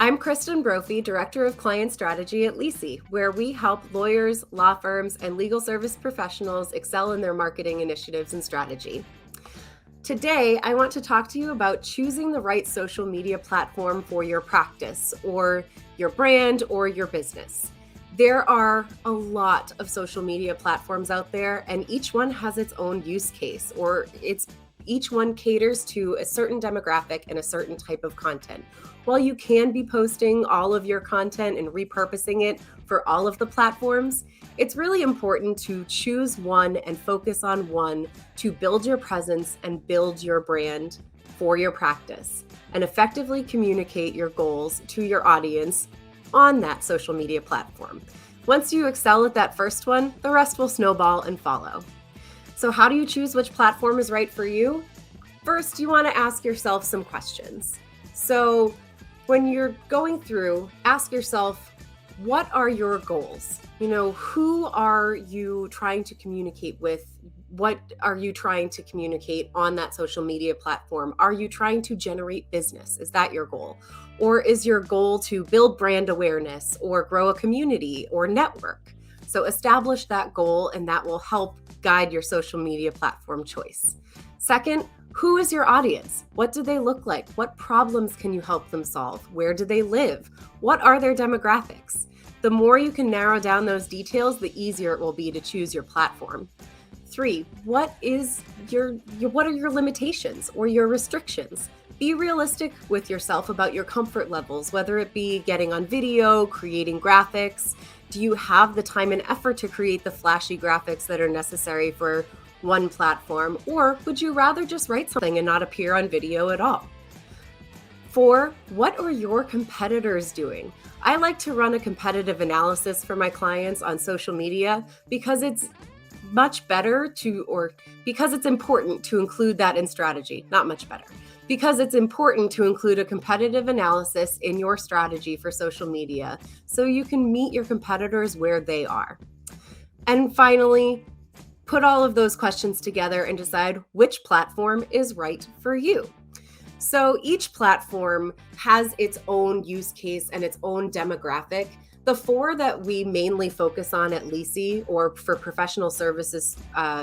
I'm Kristen Brophy, Director of Client Strategy at Lisi, where we help lawyers, law firms, and legal service professionals excel in their marketing initiatives and strategy. Today, I want to talk to you about choosing the right social media platform for your practice or your brand or your business. There are a lot of social media platforms out there, and each one has its own use case, or each one caters to a certain demographic and a certain type of content. While you can be posting all of your content and repurposing it for all of the platforms, it's really important to choose one and focus on one to build your presence and build your brand for your practice and effectively communicate your goals to your audience on that social media platform. Once you excel at that first one, the rest will snowball and follow. So how do you choose which platform is right for you? First, you want to ask yourself some questions. So when you're going through, ask yourself, what are your goals? Who are you trying to communicate with? What are you trying to communicate on that social media platform? Are you trying to generate business? Is that your goal? Or is your goal to build brand awareness or grow a community or network? So establish that goal, and that will help guide your social media platform choice. Second, who is your audience? What do they look like? What problems can you help them solve? Where do they live? What are their demographics? The more you can narrow down those details, the easier it will be to choose your platform. 3, what are your limitations or your restrictions? Be realistic with yourself about your comfort levels, whether it be getting on video, creating graphics. Do you have the time and effort to create the flashy graphics that are necessary for one platform, or would you rather just write something and not appear on video at all? 4, what are your competitors doing? I like to run a competitive analysis for my clients on social media because it's because it's important to include that in strategy. Not much better. Because it's important to include a competitive analysis in your strategy for social media so you can meet your competitors where they are. And finally, put all of those questions together and decide which platform is right for you. So each platform has its own use case and its own demographic. The 4 that we mainly focus on at Lisi, or for professional services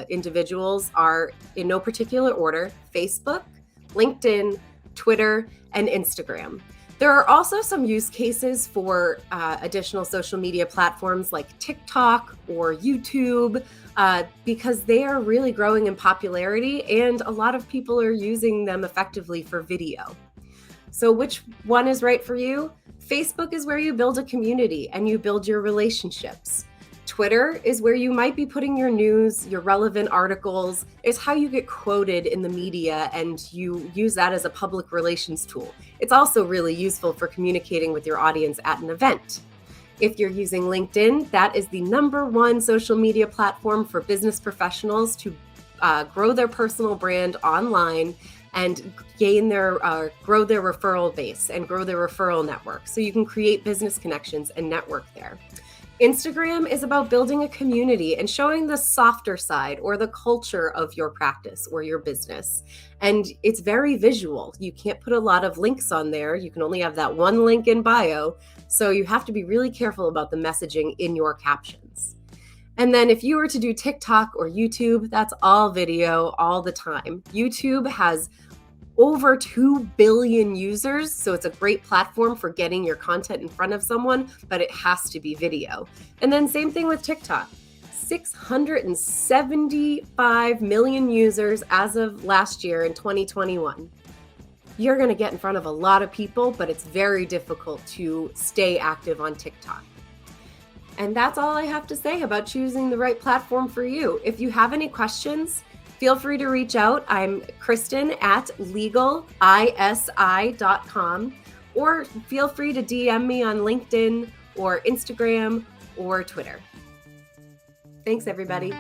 individuals, are in no particular order: Facebook, LinkedIn, Twitter, and Instagram. There are also some use cases for additional social media platforms like TikTok or YouTube because they are really growing in popularity and a lot of people are using them effectively for video. So which one is right for you? Facebook is where you build a community and you build your relationships. Twitter is where you might be putting your news, your relevant articles. It's how you get quoted in the media and you use that as a public relations tool. It's also really useful for communicating with your audience at an event. If you're using LinkedIn, that is the #1 social media platform for business professionals to grow their personal brand online and grow their referral base and grow their referral network. So you can create business connections and network there. Instagram is about building a community and showing the softer side or the culture of your practice or your business. And it's very visual. You can't put a lot of links on there. You can only have that one link in bio. So you have to be really careful about the messaging in your captions. And then if you were to do TikTok or YouTube, that's all video all the time. YouTube has over 2 billion users, so it's a great platform for getting your content in front of someone, but it has to be video. And then same thing with TikTok. 675 million users as of last year in 2021. You're going to get in front of a lot of people, but it's very difficult to stay active on TikTok. And that's all I have to say about choosing the right platform for you. If you have any questions, feel free to reach out. I'm Kristen at legalisi.com, or feel free to DM me on LinkedIn or Instagram or Twitter. Thanks, everybody.